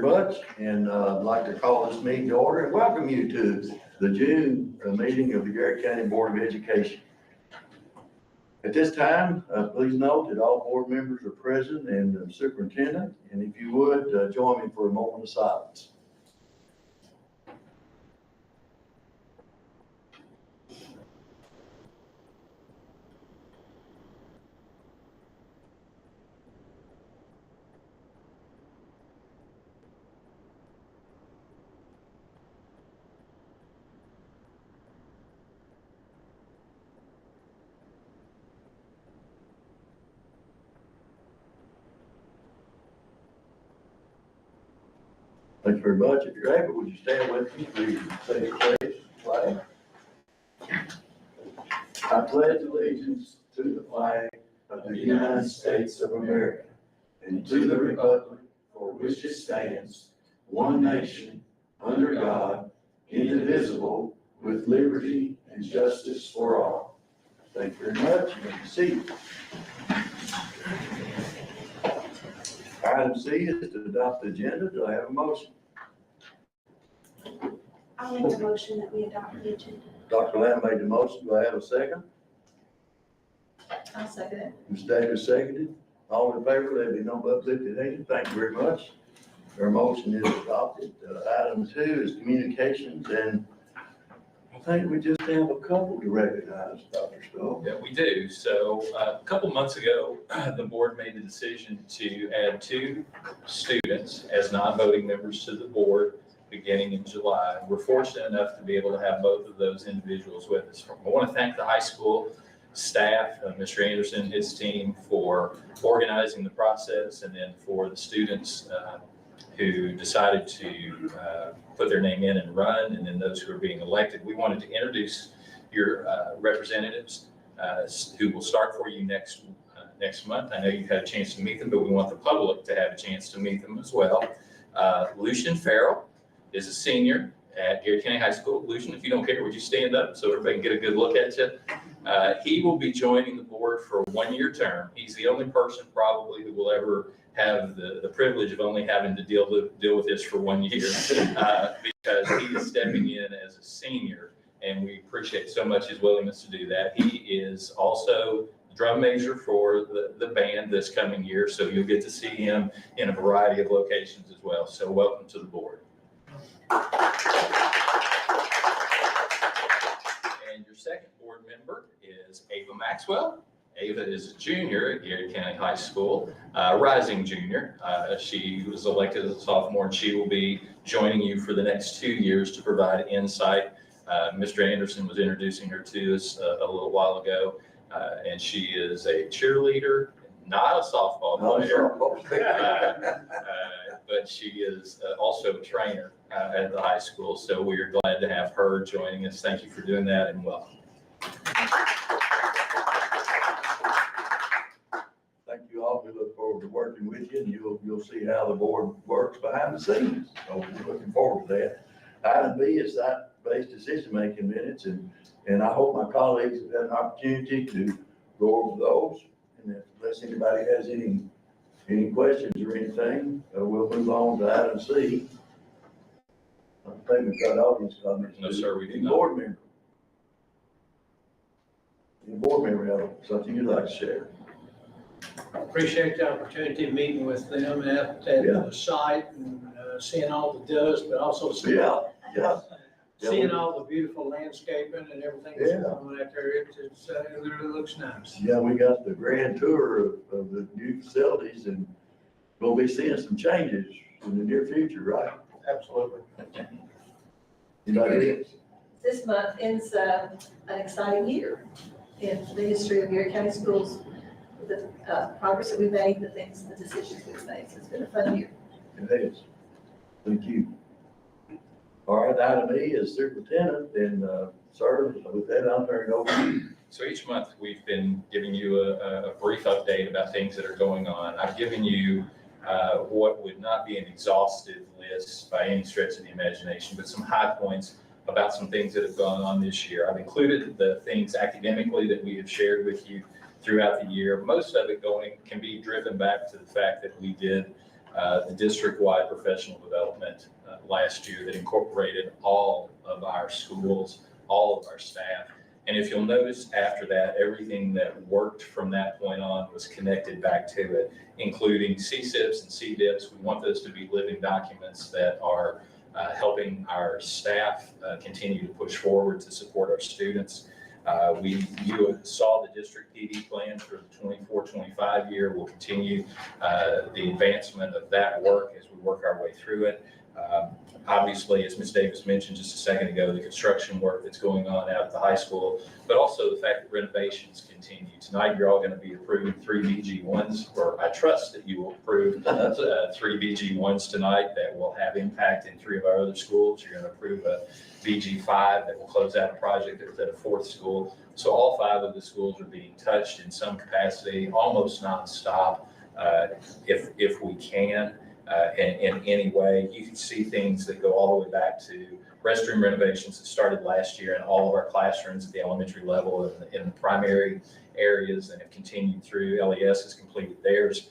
very much, and I'd like to call this meeting to order and welcome you to the June meeting of the Garrard County Board of Education. At this time, please note that all board members are present and the superintendent, and if you would, join me for a moment of silence. Thanks very much. If you're able, would you stand with me, please, and say the flag? I pledge allegiance to the flag of the United States of America and to the republic for which it stands, one nation, under God, indivisible, with liberty and justice for all. Thank you very much. You may be seated. Item C is to adopt the agenda. Do I have a motion? I'll make a motion that we adopt the agenda. Dr. Lamb made the motion. Do I have a second? I'll second it. Ms. Davis seconded. All in favor, let me know by uplifted hand. Thank you very much. Our motion is adopted. Item 2 is communications, and I think we just have a couple to recognize, Dr. Stoll. Yeah, we do. So a couple months ago, the board made the decision to add 2 students as non-voting members to the board beginning in July. We're fortunate enough to be able to have both of those individuals with us. I want to thank the high school staff, Mr. Anderson and his team, for organizing the process, and then for the students who decided to put their name in and run, and then those who are being elected. We wanted to introduce your representatives who will start for you next month. I know you've had a chance to meet them, but we want the public to have a chance to meet them as well. Lucian Farrell is a senior at Garrard County High School. Lucian, if you don't care, would you stand up so everybody can get a good look at you? He will be joining the board for a 1-year term. He's the only person probably who will ever have the privilege of only having to deal with this for 1 year because he is stepping in as a senior, and we appreciate so much his willingness to do that. He is also the drum major for the band this coming year, so you'll get to see him in a variety of locations as well. So welcome to the board. And your second board member is Ava Maxwell. Ava is a junior at Garrard County High School, rising junior. She was elected as a sophomore, and she will be joining you for the next 2 years to provide insight. Mr. Anderson was introducing her to us a little while ago, and she is a cheerleader, not a softball player, but she is also a trainer at the high school. So we are glad to have her joining us. Thank you for doing that, and welcome. Thank you all. We look forward to working with you, and you'll see how the board works behind the scenes. So we're looking forward to that. Item B is site-based decision-making minutes, and I hope my colleagues have had an opportunity to go over those. And unless anybody has any questions or anything, we'll move on to item C. I think we've got audience comments. No, sir, we do Any not. board member? Any board member have something you'd like to share? Appreciate the opportunity of meeting with them at the site and seeing all the dust, but also seeing all the beautiful landscaping and everything that's going on out there. It really looks nice. Yeah, we got the grand tour of the new facilities, and we'll be seeing some changes in the near future, right? Absolutely. Anybody else? This month ends an exciting year in the history of Garrard County Schools, the progress that we've made, the decisions we've made. So it's been a fun year. It is. Thank you. All right, item E is superintendent, and sir, with that, I'll turn it over to you. So each month we've been giving you a brief update about things that are going on. I've given you what would not be an exhaustive list by any stretch of the imagination, but some high points about some things that have gone on this year. I've included the things academically that we have shared with you throughout the year. Most of it can be driven back to the fact that we did the district-wide professional development last year that incorporated all of our schools, all of our staff. And if you'll notice after that, everything that worked from that point on was connected back to it, including CSIPs and CDIPs. We want those to be living documents that are helping our staff continue to push forward to support our students. You saw the district PD plan for the 24-25 year. We'll continue the advancement of that work as we work our way through it. Obviously, as Ms. Davis mentioned just a second ago, the construction work that's going on out at the high school, but also the fact that renovations continue. Tonight, you're all going to be approving 3 BG1s, or I trust that you will approve 3 BG1s tonight that will have impact in 3 of our other schools. You're going to approve a BG5 that will close out a project that was at a 4th school. So all 5 of the schools are being touched in some capacity, almost nonstop, if we can. In any way. You can see things that go all the way back to restroom renovations that started last year in all of our classrooms at the elementary level and in the primary areas and have continued through. LES has completed theirs.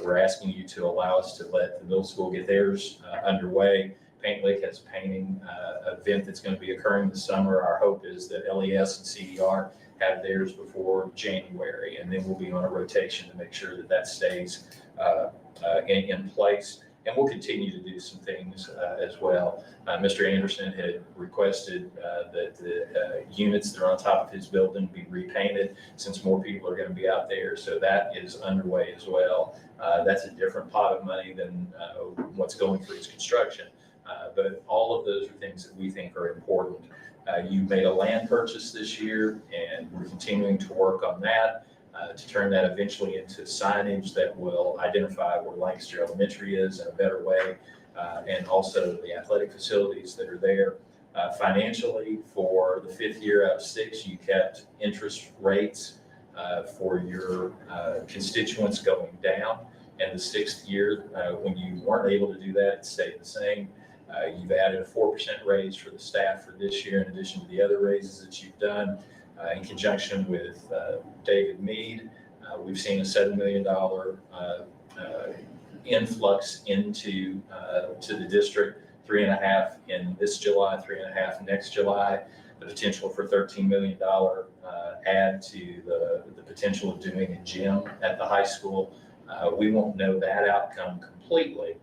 We're asking you to allow us to let the middle school get theirs underway. Paint Lick has a painting event that's going to be occurring this summer. Our hope is that LES and CDR have theirs before January, and then we'll be on a rotation to make sure that that stays in place, and we'll continue to do some things as well. Mr. Anderson had requested that the units that are on top of his building be repainted since more people are going to be out there, so that is underway as well. That's a different pot of money than what's going through his construction, but all of those are things that we think are important. You made a land purchase this year, and we're continuing to work on that. To turn that eventually into signage that will identify where Lancaster Elementary is in a better way, and also the athletic facilities that are there. Financially, for the 5th year out of 6, you kept interest rates for your constituents going down, and the 6th year, when you weren't able to do that, it stayed the same. You've added a 4% raise for the staff for this year, in addition to the other raises that you've done. In conjunction with David Mead, we've seen a $7 million influx into to the district, 3.5 in this July, 3.5 next July, the potential for $13 million add to the potential of doing a gym at the high school. We won't know that outcome completely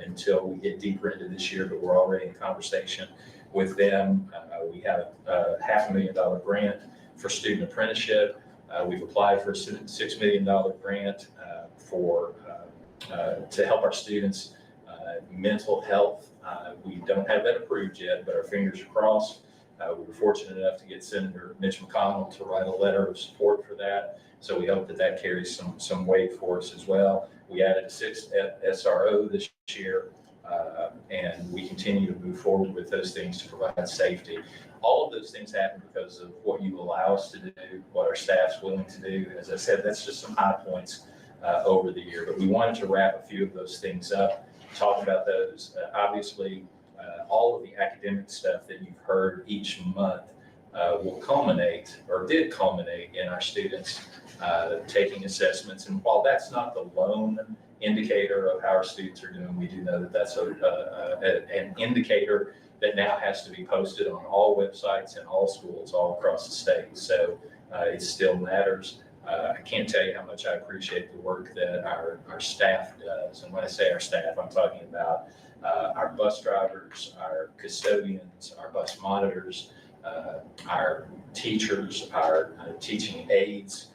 until we get deeper into this year, but we're already in conversation with them. We have a $500,000 grant for student apprenticeship. We've applied for a $6 million grant to help our students' mental health. We don't have that approved yet, but our fingers are crossed. We were fortunate enough to get Senator Mitch McConnell to write a letter of support for that. So we hope that that carries some weight for us as well. We added a 6th SRO this year. And we continue to move forward with those things to provide safety. All of those things happen because of what you allow us to do, what our staff's willing to do. As I said, that's just some high points over the year, but we wanted to wrap a few of those things up, talk about those. Obviously, all of the academic stuff that you've heard each month will culminate, or did culminate, in our students taking assessments. And while that's not the lone indicator of how our students are doing, we do know that that's an indicator that now has to be posted on all websites and all schools all across the state. So it still matters. I can't tell you how much I appreciate the work that our staff does. And when I say our staff, I'm talking about our bus drivers, our custodians, our bus monitors, our teachers, our teaching aides,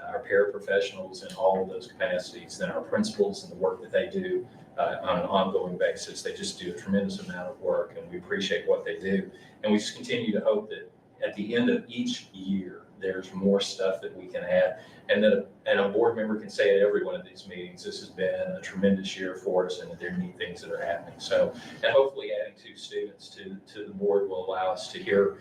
our paraprofessionals in all of those capacities, then our principals and the work that they do on an ongoing basis. They just do a tremendous amount of work, and we appreciate what they do. And we just continue to hope that at the end of each year, there's more stuff that we can add, and that a board member can say at every one of these meetings, this has been a tremendous year for us, and that there are neat things that are happening. So, and hopefully adding 2 students to the board will allow us to hear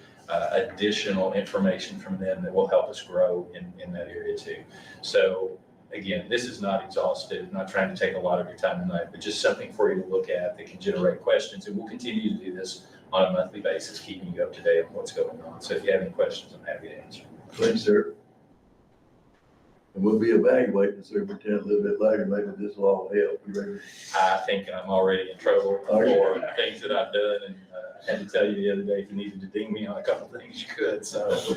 additional information from them that will help us grow in that area too. So again, this is not exhaustive, I'm not trying to take a lot of your time tonight, but just something for you to look at that can generate questions. And we'll continue to do this on a monthly basis, keeping you up to date on what's going on. So if you have any questions, I'm happy to answer. Thanks, sir. And we'll be evaluating the superintendent a little bit later, maybe this will all help. You ready? I think I'm already in trouble Are you? for things that I've done, and I had to tell you the other day, if you needed to ding me on a couple of things, you could, so,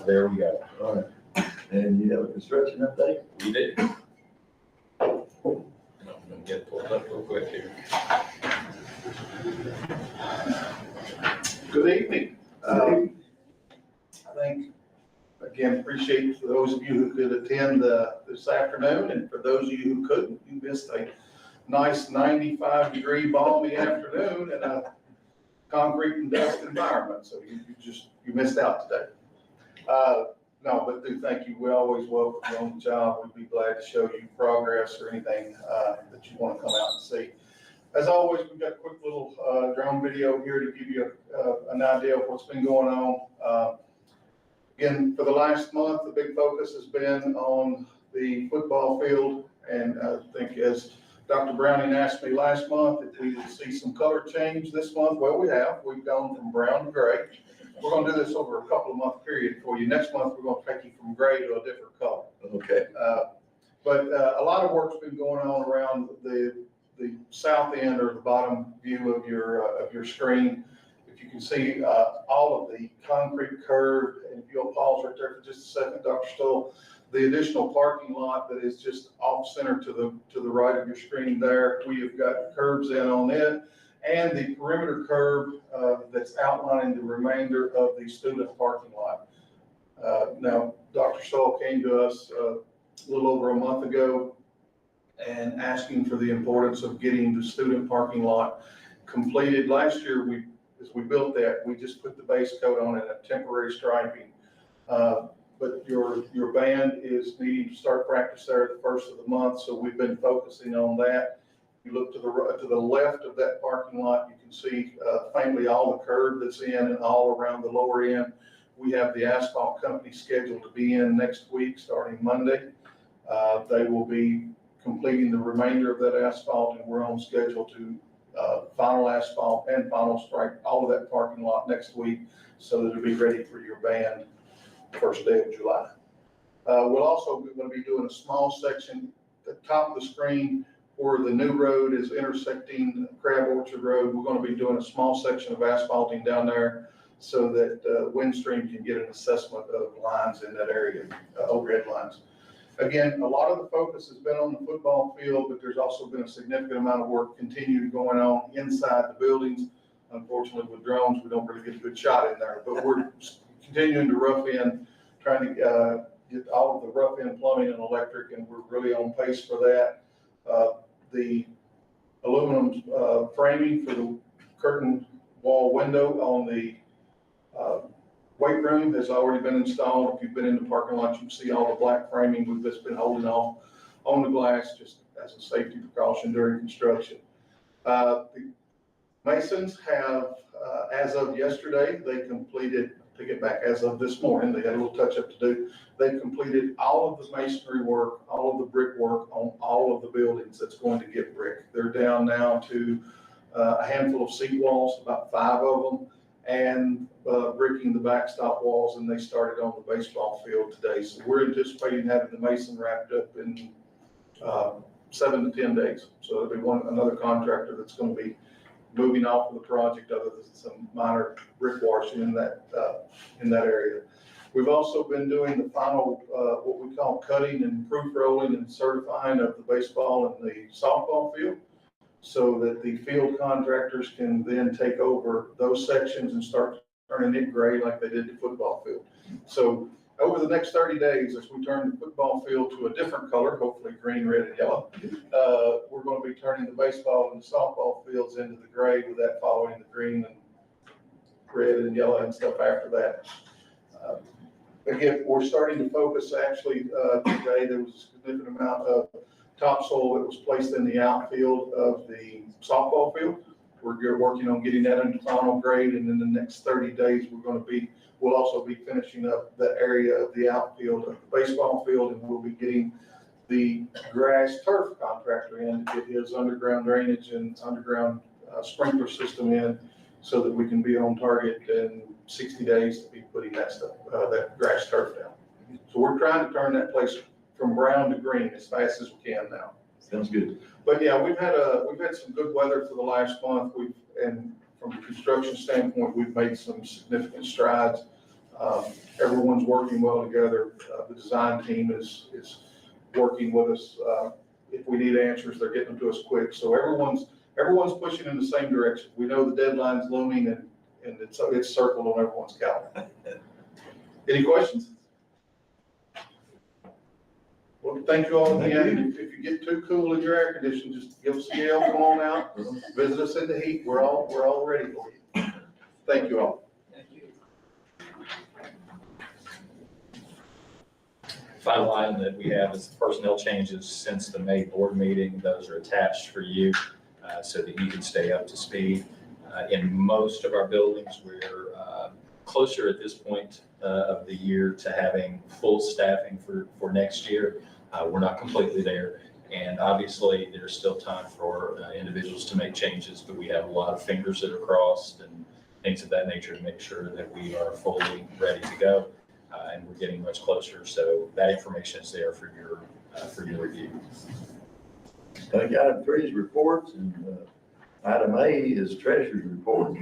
there we go. All right. And you have a construction update? We did. I'm gonna get it pulled up real quick here. Good evening. I think, again, appreciate for those of you who could attend this afternoon, and for those of you who couldn't, you missed a nice 95-degree balmy afternoon in a concrete and dust environment, so you missed out today. No, but do thank you. We always welcome you on the job. We'd be glad to show you progress or anything that you want to come out and see. As always, we've got a quick little drone video here to give you an idea of what's been going on. Again, for the last month, the big focus has been on the football field. And I think as Dr. Browning asked me last month, if we would see some color change this month. Well, we have. We've gone from brown to gray. We're going to do this over a couple of month period for you. Next month, we're going to take you from gray to a different color. Okay. But a lot of work's been going on around the south end or the bottom view of your screen. If you can see all of the concrete curb, and if you'll pause right there for just a second, Dr. Stoll, the additional parking lot that is just off center to the right of your screen there, we have got curbs in on it, and the perimeter curb that's outlining the remainder of the student parking lot. Now, Dr. Stoll came to us a little over a month ago and asking for the importance of getting the student parking lot completed. Last year, as we built that, we just put the base coat on it, a temporary striping. But your band is needing to start practice there the first of the month, so we've been focusing on that. You look to the left of that parking lot, you can see faintly all the curb that's in and all around the lower end. We have the asphalt company scheduled to be in next week, starting Monday. They will be completing the remainder of that asphalt, and we're on schedule to final asphalt and final stripe all of that parking lot next week, so that it'll be ready for your band first day of July. We'll also be going to be doing a small section at the top of the screen where the new road is intersecting Crab Orchard Road. We're going to be doing a small section of asphalting down there so that Windstream can get an assessment of lines in that area, overhead lines. Again, a lot of the focus has been on the football field, but there's also been a significant amount of work continued going on inside the buildings. Unfortunately, with drones, we don't really get a good shot in there, but we're continuing to rough in, trying to get all of the rough in plumbing and electric, and we're really on pace for that. The aluminum framing for the curtain wall window on the weight room has already been installed. If you've been in the parking lot, you can see all the black framing we've just been holding off on the glass just as a safety precaution during construction. The masons have, as of yesterday, they completed, take it back, as of this morning, they had a little touch up to do. They completed all of the masonry work, all of the brick work on all of the buildings that's going to get brick. They're down now to a handful of seat walls, about 5 of them, and bricking the backstop walls, and they started on the baseball field today. So we're anticipating having the mason wrapped up in 7 to 10 days. So there'll be another contractor that's going to be moving off of the project, other than some minor brick washing in that area. We've also been doing the final, what we call cutting and proof rolling and certifying of the baseball and the softball field, so that the field contractors can then take over those sections and start turning it gray like they did the football field. So over the next 30 days, as we turn the football field to a different color, hopefully green, red, and yellow, we're going to be turning the baseball and the softball fields into the gray, with that following the green and red and yellow and stuff after that. Again, we're starting to focus actually today. There was a significant amount of topsoil that was placed in the outfield of the softball field. We're working on getting that into final grade, and in the next 30 days, we'll also be finishing up that area of the outfield of the baseball field, and we'll be getting the grass turf contractor in to get his underground drainage and underground sprinkler system in, so that we can be on target in 60 days to be putting that stuff, that grass turf down. So we're trying to turn that place from brown to green as fast as we can now. Sounds good. But yeah, we've had some good weather for the last month. And from a construction standpoint, we've made some significant strides. Everyone's working well together. The design team is working with us. If we need answers, they're getting them to us quick. So everyone's pushing in the same direction. We know the deadline's looming and it's circled on everyone's calendar. Any questions? Well, thank you all again. If you get too cool in your air conditioning, just give us a yell, come on out, visit us in the heat. We're all ready for you. Thank you all. Thank you. Final item that we have is the personnel changes since the May board meeting. Those are attached for you so that you can stay up to speed. In most of our buildings, we're closer at this point of the year to having full staffing for next year. We're not completely there. And obviously, there's still time for individuals to make changes, but we have a lot of fingers that are crossed and things of that nature to make sure that we are fully ready to go. And we're getting much closer. So that information is there for your review. Item 3 is reports, and item A is treasurer's report.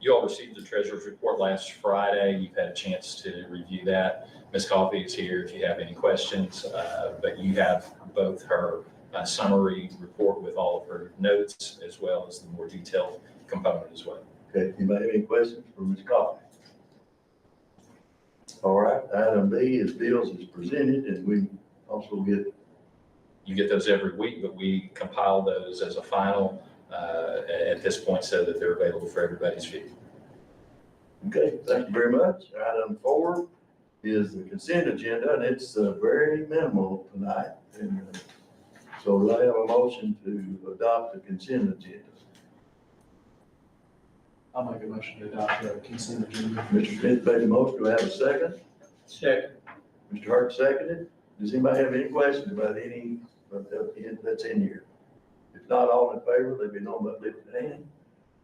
You all received the treasurer's report last Friday. You've had a chance to review that. Ms. Coffey is here if you have any questions, but you have both her summary report with all of her notes as well as the more detailed component as well. Okay, anybody have any questions for Ms. Coffey? All right, item B is bills as presented, and we also get. You get those every week, but we compile those as a final at this point so that they're available for everybody's view. Okay, thank you very much. Item 4 is the consent agenda, and it's very minimal tonight. And so do I have a motion to adopt the consent agenda? I'll make a motion to adopt the consent agenda. Mr. Smith made the motion. Do I have a second? Second. Mr. Hart seconded. Does anybody have any questions about any that's in here? If not, all in favor, let me know by lifting a hand.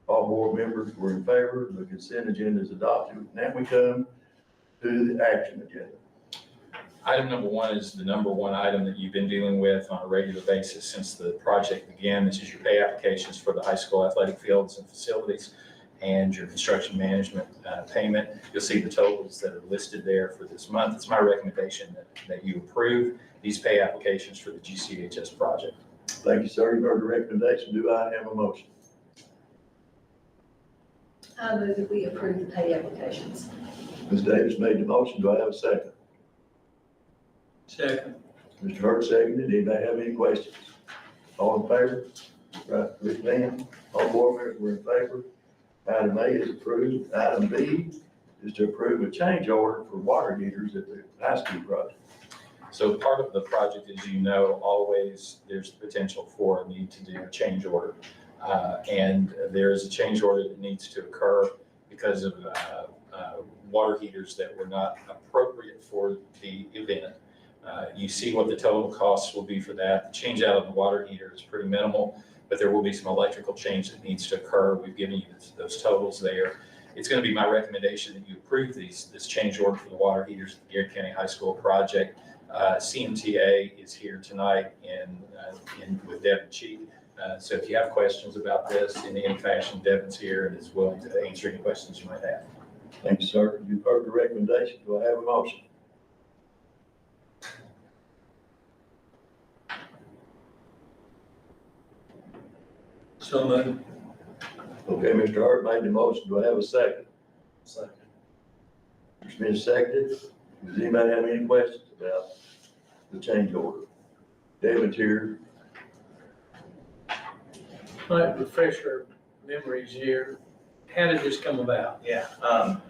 All board members were in favor. The consent agenda is adopted. Now we come to the action agenda. Item number 1 is the number 1 item that you've been dealing with on a regular basis since the project began. This is your pay applications for the high school athletic fields and facilities and your construction management payment. You'll see the totals that are listed there for this month. It's my recommendation that you approve these pay applications for the GCHS project. Thank you, sir. You heard the recommendation. Do I have a motion? I move that we approve the pay applications. Ms. Davis made the motion. Do I have a second? Second. Mr. Hurt seconded. Anybody have any questions? All in favor? Right, lift your hand. All board members were in favor. Item A is approved. Item B is to approve a change order for water heaters at the high school project. So part of the project, as you know, always there's potential for a need to do a change order. And there is a change order that needs to occur because of water heaters that were not appropriate for the event. You see what the total costs will be for that. The change out of the water heater is pretty minimal, but there will be some electrical change that needs to occur. We've given you those totals there. It's going to be my recommendation that you approve this change order for the water heaters at the Garrard County High School project. CMTA is here tonight with Devin Cheek. So if you have questions about this in any fashion, Devin's here and is willing to answer any questions you might have. Thank you, sir. You've heard the recommendation. Do I have a motion? So moved. Okay, Mr. Hart made the motion. Do I have a second? Second. Mr. Smith seconded. Does anybody have any questions about the change order? David's here. Might refresh our memories here. How did this come about? Yeah,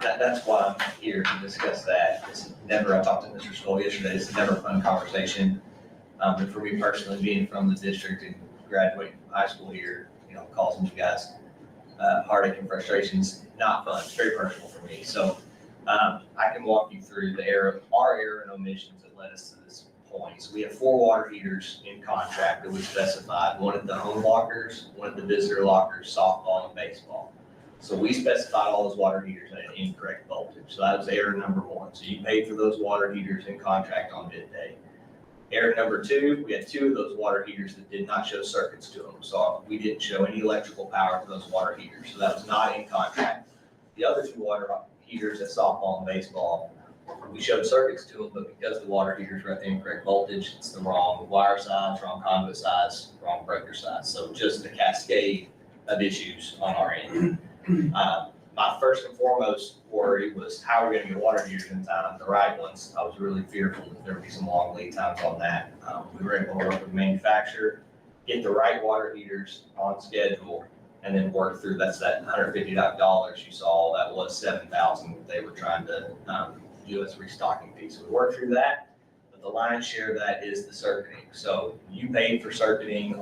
that's why I'm here to discuss that. It's never, I talked to Mr. Stoll yesterday, it's never a fun conversation. But for me personally, being from the district and graduating from high school here, causing you guys heartache and frustrations, not fun, it's very personal for me. So I can walk you through our error and omissions that led us to this point. So we have 4 water heaters in contract that we specified, one at the home lockers, one at the visitor lockers, softball and baseball. So we specified all those water heaters at an incorrect voltage. So that was error number 1. So you paid for those water heaters in contract on bid day. Error number two, we had two of those water heaters that did not show circuits to them. So we didn't show any electrical power to those water heaters. So that was not in contract. The other two water heaters at softball and baseball, we showed circuits to them, but because the water heaters were at the incorrect voltage, it's the wrong wire size, wrong conduit size, wrong breaker size. So just a cascade of issues on our end. My first and foremost worry was how we're gonna get water heaters in time, the right ones. I was really fearful that there would be some long lead times on that. We were able to work with the manufacturer, get the right water heaters on schedule, and then work through, that's that $150 you saw, that was $7,000 they were trying to do as restocking piece. We worked through that, but the lion's share of that is the circuiting. So you paid for circuiting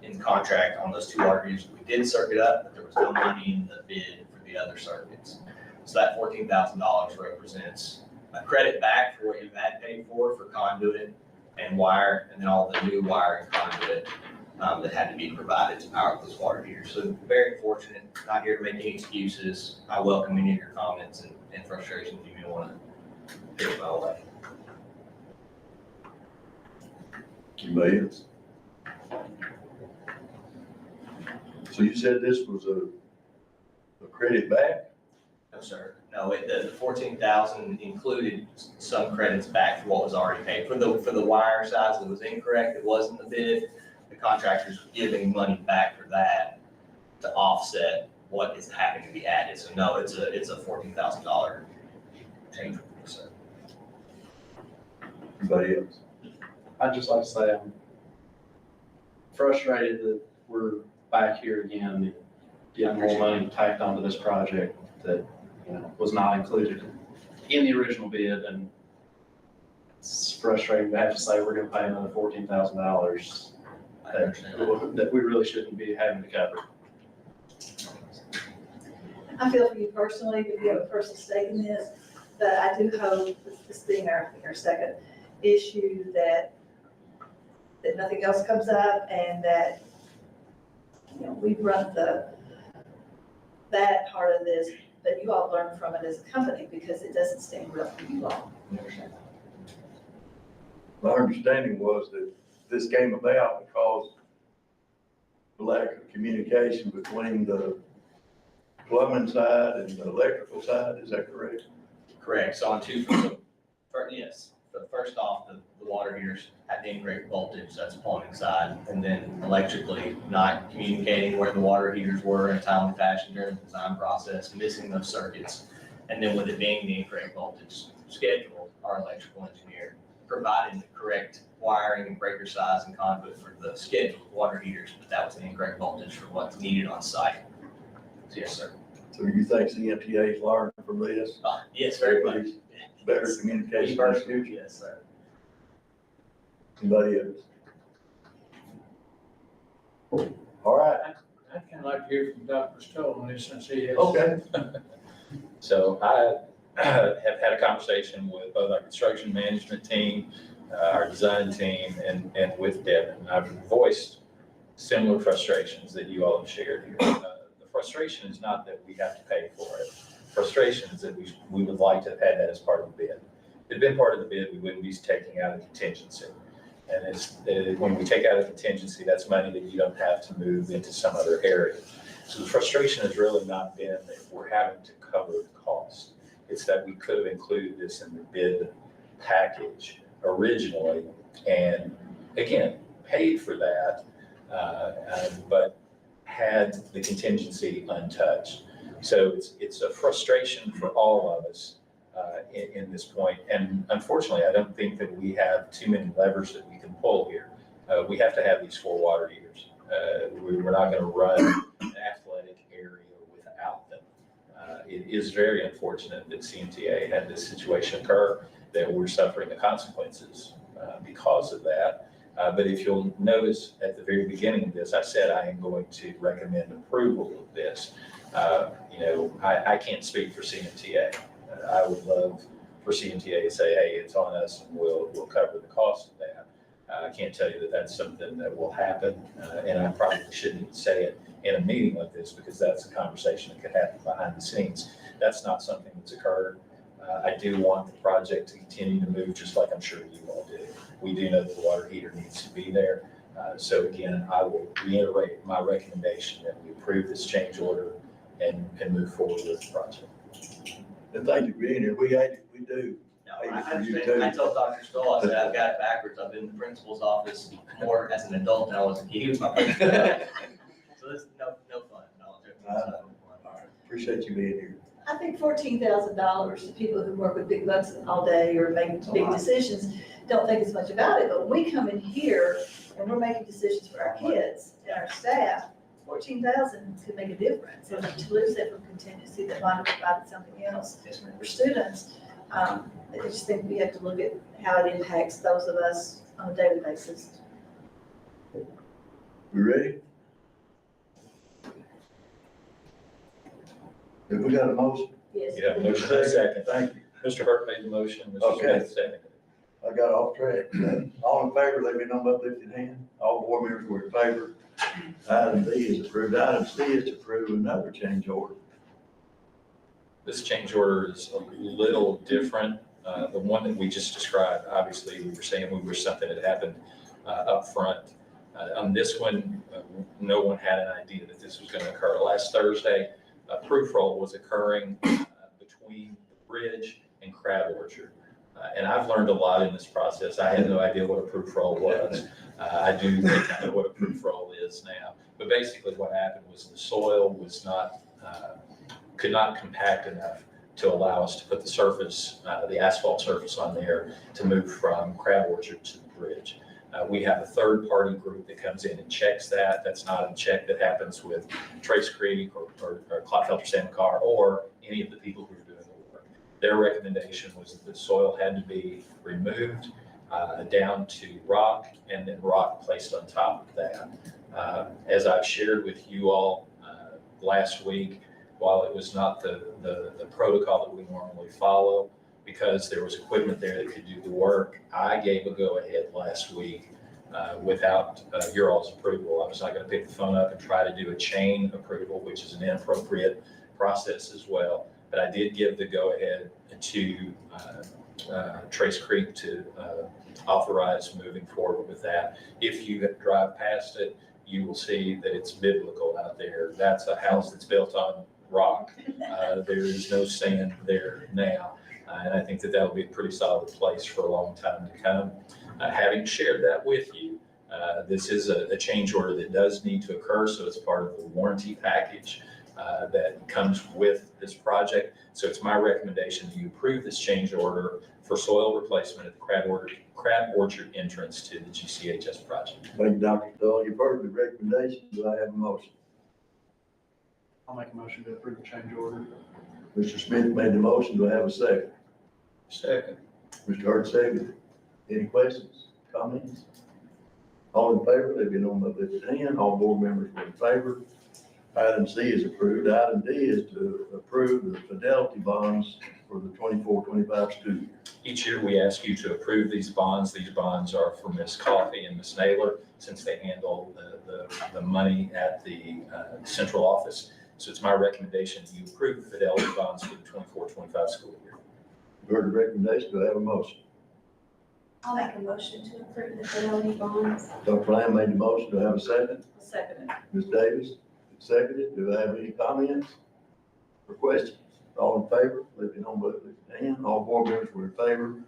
in contract on those two water heaters. We did circuit up, but there was no money in the bid for the other circuits. So that $14,000 represents a credit back for what you had paid for conduit and wire, and then all the new wire and conduit that had to be provided to power those water heaters. So very fortunate, not here to make any excuses. I welcome any of your comments and frustrations you may want to take my way. Anybody else? So you said this was a credit back? No, sir. No, the 14,000 included some credits back for what was already paid. For the wire size that was incorrect, it wasn't the bid. The contractor's giving money back for that to offset what is having to be added. So no, it's a $14,000 change. So. Anybody else? I'd just like to say I'm frustrated that we're back here again and getting more money tacked onto this project that, was not included in the original bid. And it's frustrating to have to say we're gonna pay another $14,000 that we really shouldn't be having to cover. I feel for you personally, but you have a personal stake in this, but I do hope this being our second issue that nothing else comes up and that, we've run that part of this, but you all learn from it as a company because it doesn't stand well for you all. My understanding was that this came about because the lack of communication between the plumbing side and the electrical side, is that correct? Correct. So on yes. So first off, the water heaters at the incorrect voltage, that's plumbing side, and then electrically not communicating where the water heaters were in a timely fashion during the design process, missing those circuits. And then with it being the incorrect voltage schedule, our electrical engineer provided the correct wiring and breaker size and conduit for the scheduled water heaters, but that was the incorrect voltage for what's needed on site. So, yes, sir. So you think CMTA's learned from this? Yes, very much. Better communication in the future? Yes, sir. Anybody else? All right, I'd kind of like to hear from Dr. Stoll on this since he has. okay. So I have had a conversation with both our construction management team, our design team, and with Devin. I've voiced similar frustrations that you all have shared here. The frustration is not that we have to pay for it. Frustration is that we would like to have had that as part of the bid. If it had been part of the bid, we wouldn't be taking out a contingency. And when we take out a contingency, that's money that you don't have to move into some other area. So the frustration has really not been that we're having to cover the cost. It's that we could have included this in the bid package originally, and again, paid for that, but had the contingency untouched. So it's a frustration for all of us in this point. And unfortunately, I don't think that we have too many levers that we can pull here. We have to have these 4 water heaters. We're not going to run an athletic area without them. It is very unfortunate that CMTA had this situation occur, that we're suffering the consequences because of that. But if you'll notice at the very beginning of this, I said I am going to recommend approval of this. I can't speak for CMTA. I would love for CMTA to say, hey, it's on us and we'll cover the cost of that. I can't tell you that that's something that will happen, and I probably shouldn't even say it in a meeting like this because that's a conversation that could happen behind the scenes. That's not something that's occurred. I do want the project to continue to move, just like I'm sure you all do. We do know that the water heater needs to be there. So again, I will reiterate my recommendation that we approve this change order and move forward with the project. And thank you for being here. We do. No, I understand. I told Dr. Stoll, I said, I've got it backwards. I've been in the principal's office more as an adult than I was a kid. He was my principal. So this is no fun. No, All right, appreciate you being here. I think $14,000 to people who work with big bucks all day or make big decisions don't think as much about it. But when we come in here and we're making decisions for our kids and our staff, 14,000 could make a difference. And to lose that from contingency that might have provided something else for students, I just think we have to look at how it impacts those of us on a daily basis. We ready? Have we got a motion? Yes. You have a motion and a second. Thank you. Mr. Hurt made the motion, Mr. Okay. Smith seconded. I got off track. All in favor, let me know by lifting hand. All board members were in favor. Item B is approved. Item C is to approve another change order. This change order is a little different. The one that we just described, obviously, we were saying we wish something had happened up front. On this one, no one had an idea that this was going to occur. Last Thursday, a proof roll was occurring between the bridge and Crab Orchard. And I've learned a lot in this process. I had no idea what a proof roll was. I do think I know what a proof roll is now. But basically what happened was the soil was not, could not compact enough to allow us to put the surface, the asphalt surface on there to move from Crab Orchard to the bridge. We have a third-party group that comes in and checks that. That's not a check that happens with Trace Creek or Clotfelter Sandcar or any of the people who are doing the work. Their recommendation was that the soil had to be removed down to rock and then rock placed on top of that. As I've shared with you all last week, while it was not the protocol that we normally follow, because there was equipment there that could do the work, I gave a go-ahead last week without your all's approval. I was not going to pick the phone up and try to do a chain approval, which is an inappropriate process as well. But I did give the go-ahead to Trace Creek to authorize moving forward with that. If you drive past it, you will see that it's biblical out there. That's a house that's built on rock. There is no sand there now. And I think that that'll be a pretty solid place for a long time to come. Having shared that with you, this is a change order that does need to occur, so it's part of the warranty package that comes with this project. So it's my recommendation that you approve this change order for soil replacement at the Crab Orchard entrance to the GCHS project. Thank you, Dr. Stoll. You've heard the recommendation. Do I have a motion? I'll make a motion to approve the change order. Mr. Smith made the motion. Do I have a second? Second. Mr. Hart seconded. Any questions, comments? All in favor, let me know by lifting hand. All board members were in favor. Item C is approved. Item D is to approve the fidelity bonds for the 24-25 school year. Each year, we ask you to approve these bonds. These bonds are for Ms. Coffey and Ms. Naylor, since they handle the money at the central office. So it's my recommendation that you approve the fidelity bonds for the 24-25 school year. Heard the recommendation. Do I have a motion? I'll make a motion to approve the fidelity bonds. Dr. Lamb made the motion. Do I have a second? I'll second it. Ms. Davis seconded. Do I have any comments or questions? All in favor, let me know by lifting hand. All board members were in favor.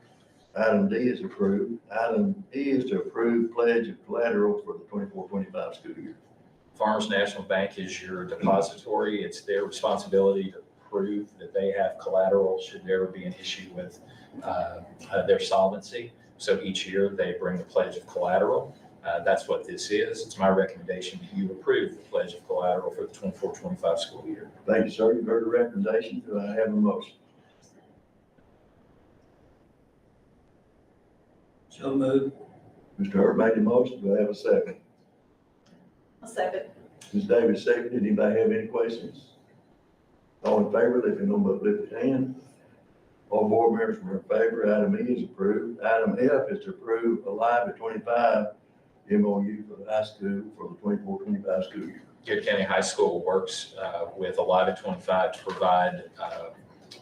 Item D is approved. Item E is to approve pledge of collateral for the 24-25 school year. Farmers National Bank is your depository. It's their responsibility to prove that they have collateral should there be an issue with their solvency. So each year they bring a pledge of collateral. That's what this is. It's my recommendation that you approve the pledge of collateral for the 24-25 school year. Thank you, sir. You've heard the recommendation. Do I have a motion? So moved. Mr. Hurt made the motion. Do I have a second? I'll second. Ms. Davis seconded. Anybody have any questions? All in favor, let me know by lifting hand. All board members were in favor. Item E is approved. Item F is to approve Alive at 25 MOU for the high school for the 24-25 school year. Garrett County High School works with Alive at 25 to provide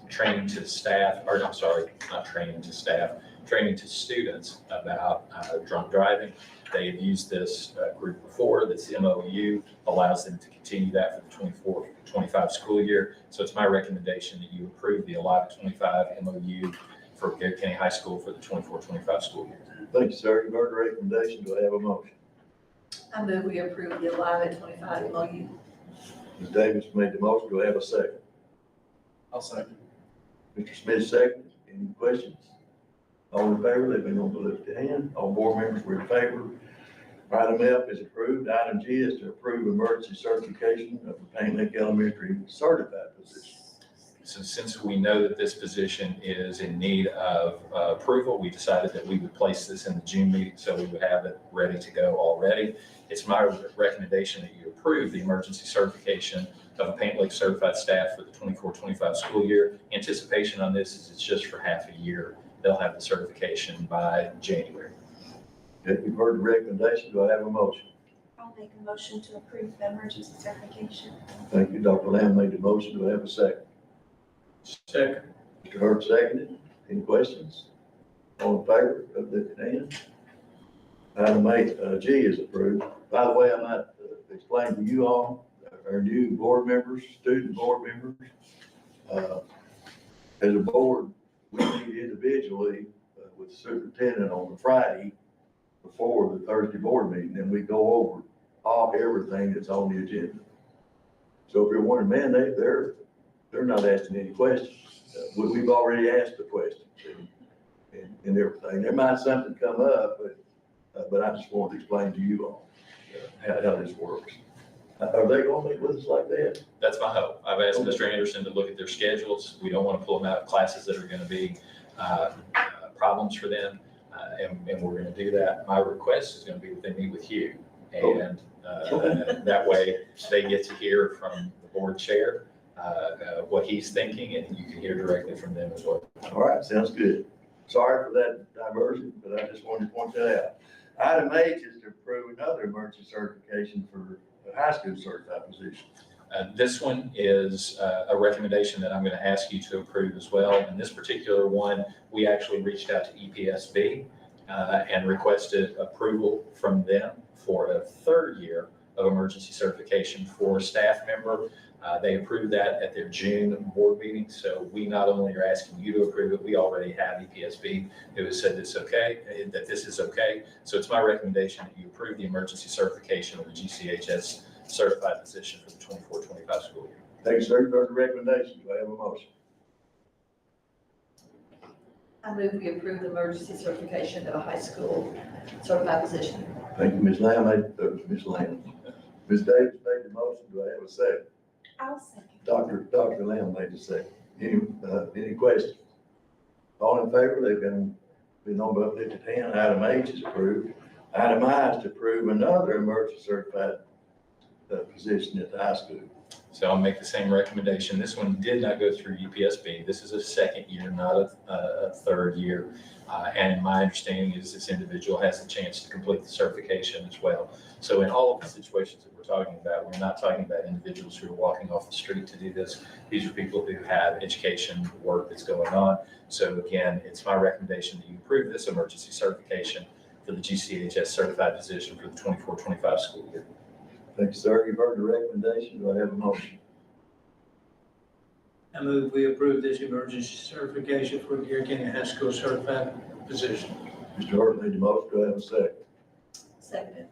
training to staff, or I'm sorry, not training to staff, training to students about drunk driving. They have used this group before. This MOU allows them to continue that for the 24-25 school year. So it's my recommendation that you approve the Alive at 25 MOU for Garrett County High School for the 24-25 school year. Thank you, sir. You've heard the recommendation. Do I have a motion? I move we approve the Alive at 25 MOU. Ms. Davis made the motion. Do I have a second? I'll second. Mr. Smith second. Any questions? All in favor, let me know by lifting the hand. All board members were in favor. Item F is approved. Item G is to approve emergency certification of the Paint Lake Elementary certified position. So since we know that this position is in need of approval, we decided that we would place this in the June meeting so we would have it ready to go already. It's my recommendation that you approve the emergency certification of a Paint Lake certified staff for the 24-25 school year. Anticipation on this is it's just for half a year. They'll have the certification by January. Okay, you've heard the recommendation. Do I have a motion? I'll make a motion to approve the emergency certification. Thank you. Dr. Lamb made the motion. Do I have a second? Second. Mr. Hurt seconded. Any questions? All in favor, lift your hand. Item G is approved. By the way, I might explain to you all, our new board members, student board members. As a board, we meet individually with the superintendent on the Friday before the Thursday board meeting, and we go over everything that's on the agenda. So if you're wondering, man, they're not asking any questions. We've already asked the questions and everything. There might something come up, but I just wanted to explain to you all how this works. Are they going to meet with us like that? That's my hope. I've asked Mr. Anderson to look at their schedules. We don't want to pull them out of classes that are going to be problems for them, and we're going to do that. My request is going to be that they meet with you, and that way they get to hear from the board chair what he's thinking, and you can hear directly from them as well. All right, sounds good. Sorry for that diversion, but I just wanted to point that out. Item H is to approve another emergency certification for a high school certified position. This one is a recommendation that I'm going to ask you to approve as well. And this particular one, we actually reached out to EPSB and requested approval from them for a third year of emergency certification for a staff member. They approved that at their June board meeting. So we not only are asking you to approve it, we already have EPSB who has said it's okay, that this is okay. So it's my recommendation that you approve the emergency certification of the GCHS certified position for the 24-25 school year. Thank you, sir. You've heard the recommendation. Do I have a motion? I move we approve the emergency certification of a high school certified position. Thank you, Ms. Lamb. Ms. Lamb. Ms. Davis made the motion. Do I have a second? I'll second. Dr. Lamb made the second. Any questions? All in favor, they've been on by lifted hand. Item H is approved. Item I is to approve another emergency certified position at the high school. So I'll make the same recommendation. This one did not go through UPSB. This is a second year, not a third year. And my understanding is this individual has a chance to complete the certification as well. So in all of the situations that we're talking about, we're not talking about individuals who are walking off the street to do this. These are people who have education work that's going on. So again, it's my recommendation that you approve this emergency certification for the GCHS certified position for the 24-25 school year. Thank you, sir. You've heard the recommendation. Do I have a motion? I move we approve this emergency certification for Garrett County High School certified position. Mr. Hart made the motion. Do I have a second? Second.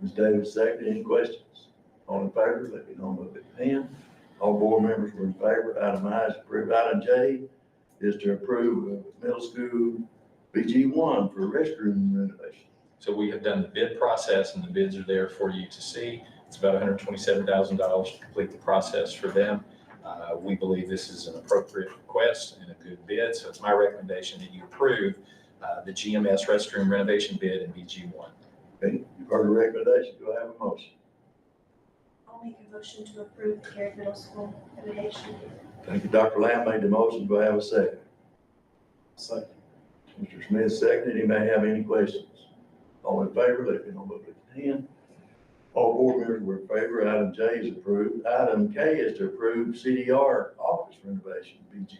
Ms. Davis seconded. Any questions? All in favor, let me know by lifting hand. All board members were in favor. Item I is approved. Item J is to approve middle school BG1 for restroom renovation. So we have done the bid process and the bids are there for you to see. It's about $127,000 to complete the process for them. We believe this is an appropriate request and a good bid. So it's my recommendation that you approve the GMS restroom renovation bid in BG1. Okay, you've heard the recommendation. Do I have a motion? I'll make a motion to approve the Garrett Middle School renovation. Thank you. Dr. Lamb made the motion. Do I have a second? Second. Mr. Smith seconded. He may have any questions. All in favor, let me know by lifting hand. All board members were in favor. Item J is approved. Item K is to approve CDR office renovation, BG.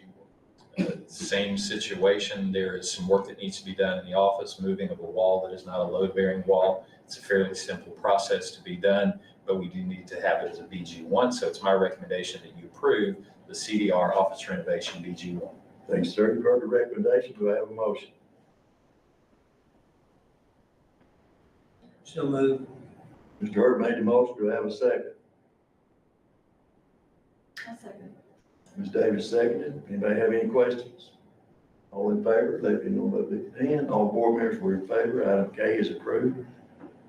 Same situation. There is some work that needs to be done in the office, moving of a wall that is not a load-bearing wall. It's a fairly simple process to be done, but we do need to have it as a BG1. So it's my recommendation that you approve the CDR office renovation BG1. Thanks, sir. You've heard the recommendation. Do I have a motion? So moved. Mr. Hurt made the motion. Do I have a second? I'll second. Ms. Davis seconded. Anybody have any questions? All in favor, let me know by the hand. All board members were in favor. Item K is approved.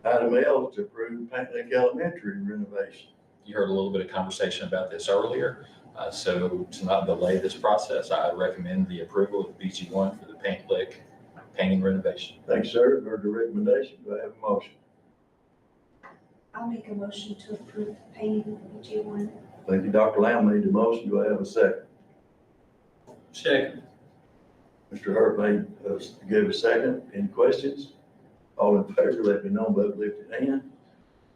Item L is to approve Paint Lick Elementary renovation. You heard a little bit of conversation about this earlier. So to not delay this process, I recommend the approval of BG1 for the Paint Lick painting renovation. Thanks, sir. Heard the recommendation. Do I have a motion? I'll make a motion to approve painting BG1. Thank you. Dr. Lamb made the motion. Do I have a second? Second. Mr. Hurt gave a second. Any questions? All in favor, let me know by the lifted hand.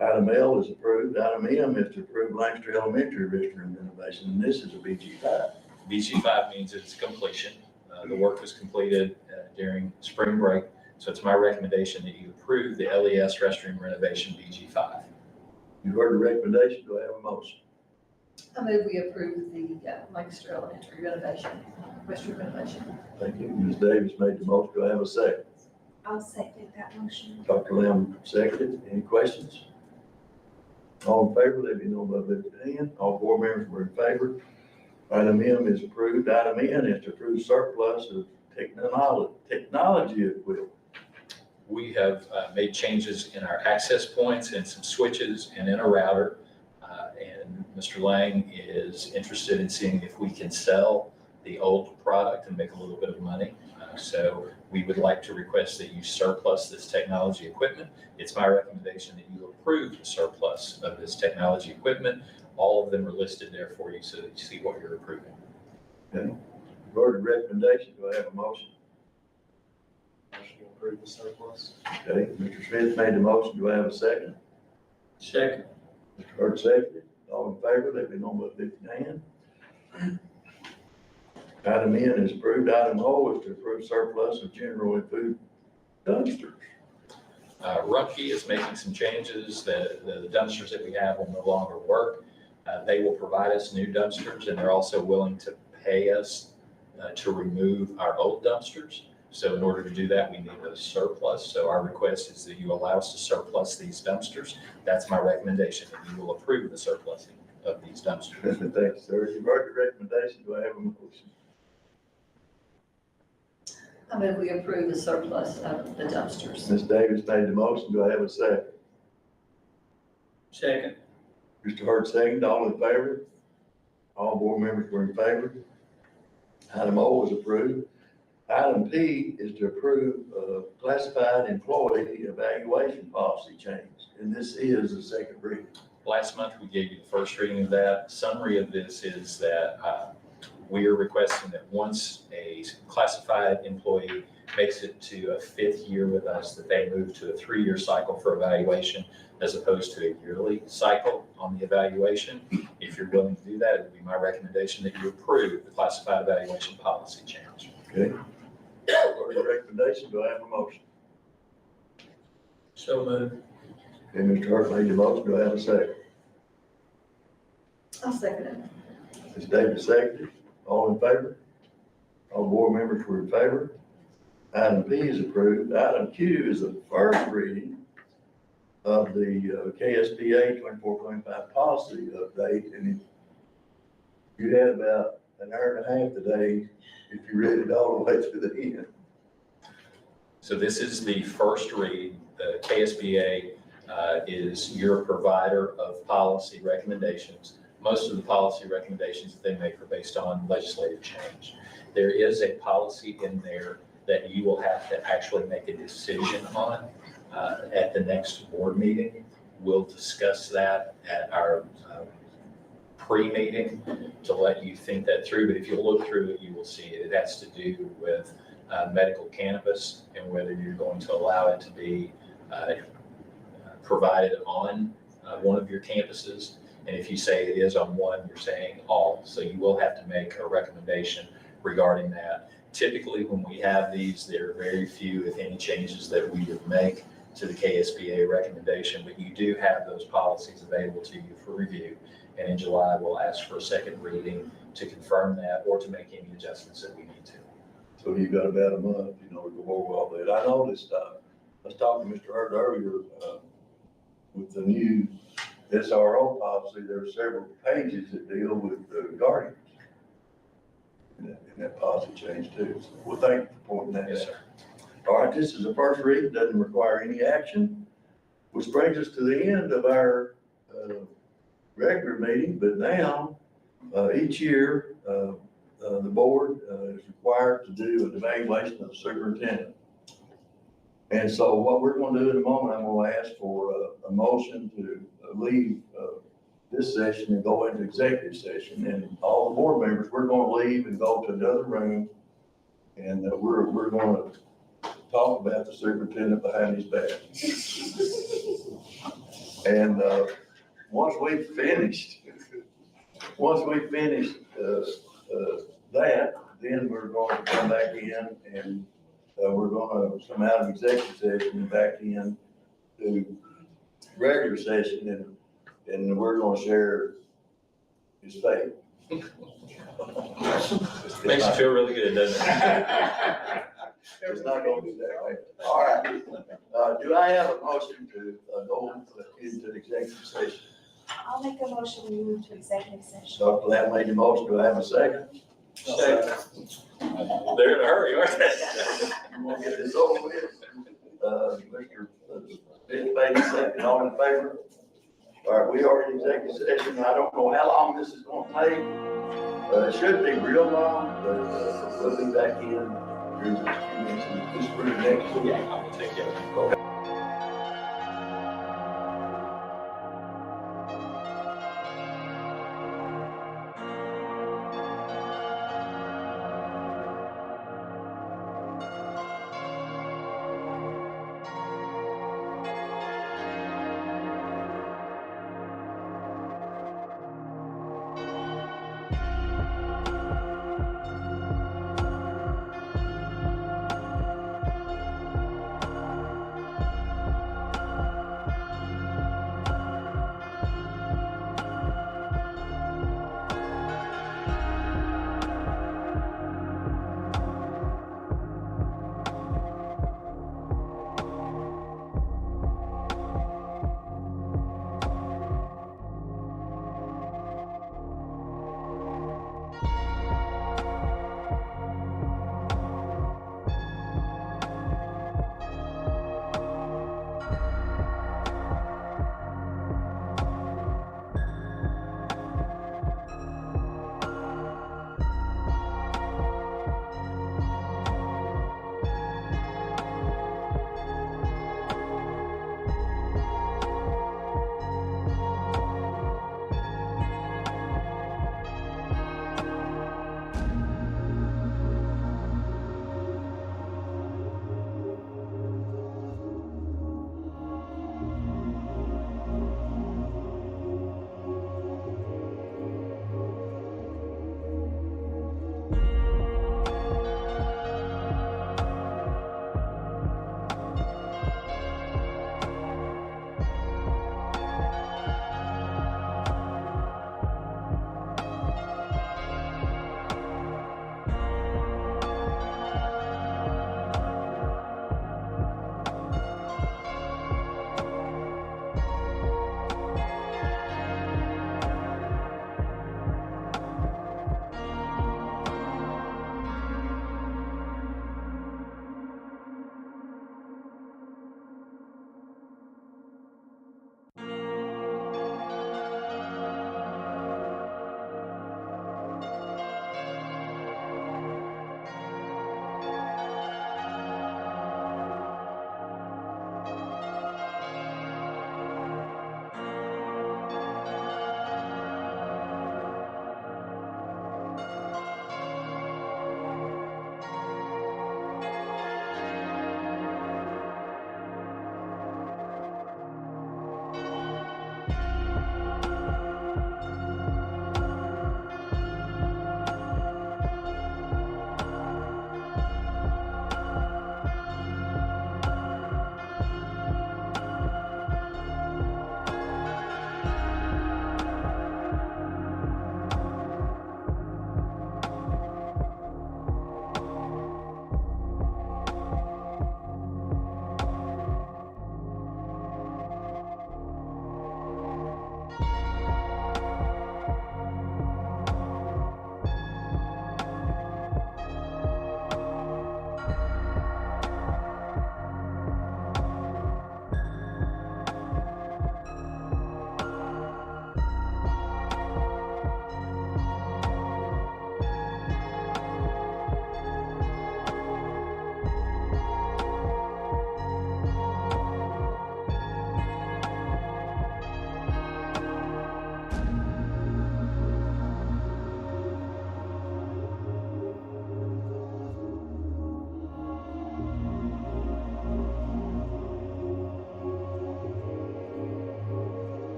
Item L is approved. Item M is to approve Lancaster Elementary restroom renovation, and this is a BG5. BG5 means it's completion. The work was completed during spring break. So it's my recommendation that you approve the LES restroom renovation BG5. You've heard the recommendation. Do I have a motion? I move we approve the Lancaster Elementary renovation, restroom renovation. Thank you. Ms. Davis made the motion. Do I have a second? I'll second that motion. Dr. Lamb seconded. Any questions? All in favor, let me know by the lifted hand. All board members were in favor. Item M is approved. Item N is to approve surplus of technology equipment. We have made changes in our access points and some switches and in a router. And Mr. Lang is interested in seeing if we can sell the old product and make a little bit of money. So we would like to request that you surplus this technology equipment. It's my recommendation that you approve the surplus of this technology equipment. All of them are listed there for you so that you see what you're approving. Okay. You've heard the recommendation. Do I have a motion? Motion to approve the surplus. Okay. Mr. Smith made the motion. Do I have a second? Second. Mr. Hurt seconded. All in favor, let me know by the lifted hand. Item N is approved. Item O is to approve surplus of general and food dumpsters. Rumpke is making some changes. The dumpsters that we have will no longer work. They will provide us new dumpsters, and they're also willing to pay us to remove our old dumpsters. So in order to do that, we need a surplus. So our request is that you allow us to surplus these dumpsters. That's my recommendation, that you will approve the surplusing of these dumpsters. Thanks, sir. You've heard the recommendation. Do I have a motion? I move we approve the surplus of the dumpsters. Ms. Davis made the motion. Do I have a second? Second. Mr. Hurt seconded. All in favor? All board members were in favor. Item O is approved. Item P is to approve classified employee evaluation policy change, and this is the second reading. Last month, we gave you the first reading of that. Summary of this is that we are requesting that once a classified employee makes it to a 5th year with us, that they move to a 3-year cycle for evaluation as opposed to a yearly cycle on the evaluation. If you're willing to do that, it would be my recommendation that you approve the classified evaluation policy change. Okay. For the recommendation, do I have a motion? So moved. Okay, Mr. Hurt made the motion. Do I have a second? I'll second it. Ms. Davis seconded. All in favor? All board members were in favor. Item P is approved. Item Q is the first reading of the KSBA 24-25 policy update. And you had about an hour and a half today if you read it all the way to the end. So this is the first read. The KSBA is your provider of policy recommendations. Most of the policy recommendations that they make are based on legislative change. There is a policy in there that you will have to actually make a decision on at the next board meeting. We'll discuss that at our pre-meeting to let you think that through. But if you look through it, you will see it. It has to do with medical cannabis and whether you're going to allow it to be provided on one of your campuses. And if you say it is on one, you're saying all. So you will have to make a recommendation regarding that. Typically, when we have these, there are very few, if any, changes that we would make to the KSBA recommendation, but you do have those policies available to you for review. And in July, we'll ask for a second reading to confirm that or to make any adjustments that we need to. So you've got about a month, to go over all that. I noticed, I was talking to Mr. Hurd earlier, with the new SRO policy, there are several pages that deal with guardians. And that policy change too. So, well, thank you for pointing that out. Yes, sir. All right, this is the first read, doesn't require any action, which brings us to the end of our regular meeting. But now, each year, the board is required to do an evaluation of the superintendent. And so what we're going to do in a moment, I'm going to ask for a motion to leave this session and go into executive session. And all the board members, we're going to leave and go to another room. And we're going to talk about the superintendent behind his back. And once we've finished that, then we're going to come back in and we're going to come out of executive session and back in to regular session, and we're going to share his fate. Makes you feel really good, doesn't it? It's not going to be that way. All right. Do I have a motion to go into executive session? I'll make a motion, we move to executive session. Dr. Lamb made the motion. Do I have a second? They're in a hurry, aren't they? We'll get this over with. Mr. Bench made the second. All in favor? All right, we are in executive session. I don't know how long this is going to take. It should be real long, but we'll be back in during the next few minutes. Just for the next week. Yeah, I'm gonna take care of it.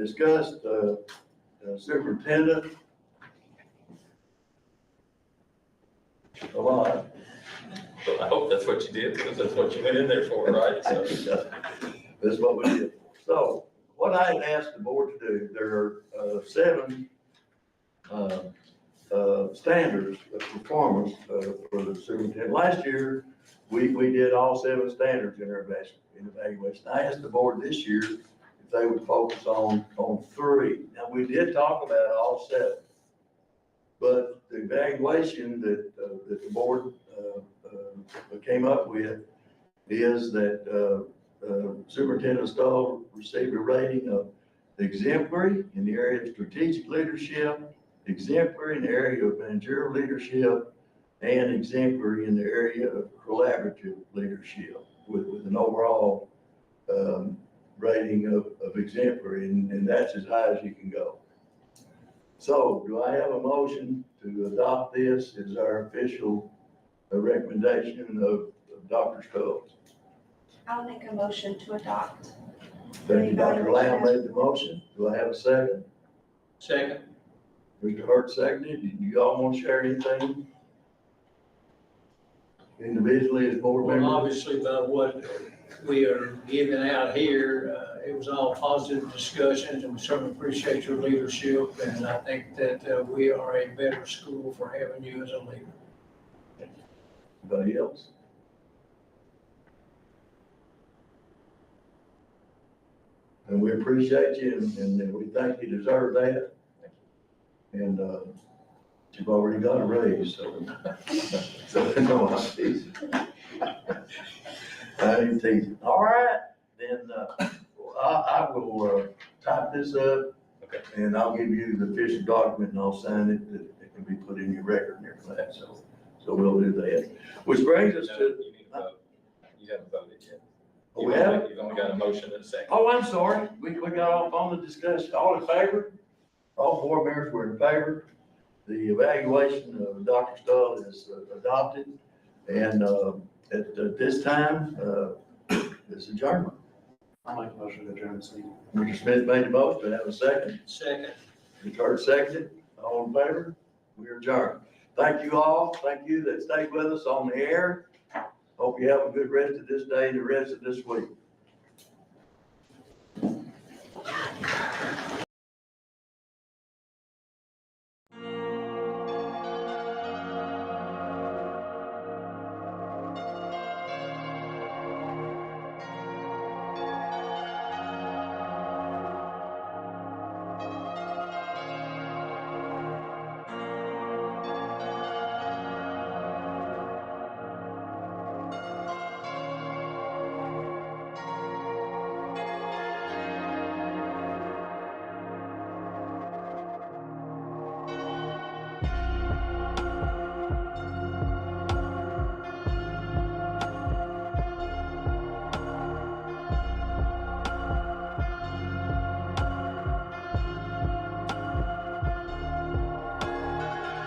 discussed, superintendent. A lot. Well, I hope that's what you did, because that's what you went in there for, right? So, That's what we did. So what I had asked the board to do, there are 7 standards of performance for the superintendent. Last year, we did all 7 standards in our evaluation. I asked the board this year if they would focus on 3. Now, we did talk about all 7. But the evaluation that the board came up with is that Superintendent Stoll received a rating of exemplary in the area of strategic leadership, exemplary in the area of managerial leadership, and exemplary in the area of collaborative leadership with an overall rating of exemplary, and that's as high as you can go. So do I have a motion to adopt this as our official recommendation of Dr. Stoll? I'll make a motion to adopt. Thank you, Dr. Lamb made the motion. Do I have a second? Second. Mr. Hurt seconded. Do you all want to share anything individually as board Well, members? obviously, by what we are giving out here, it was all positive discussions, and we certainly appreciate your leadership. And I think that we are a better school for having you as a leader. Anybody else? And we appreciate you, and we think you deserve that. And you've already got a raise, so. No, I'm teasing. I ain't teasing. All right, then I will type this up. Okay. And I'll give you the official document, and I'll sign it, that it can be put in your record and everything, so we'll do that. Which brings us no, to. you need to vote. You haven't voted yet. Oh, we have? You've only got a motion and a second. Oh, I'm sorry, we got off on the discussion, all in favor? All board members were in favor. The evaluation of Dr. Stoll is adopted, and at this time, it's adjournment. I'll make a motion to adjourn this meeting. Mr. Smith made the motion, have a second. Second. Mr. Hurt seconded, all in favor? We are adjourned. Thank you all, thank you that stayed with us on the air. Hope you have a good rest of this day and the rest of this week.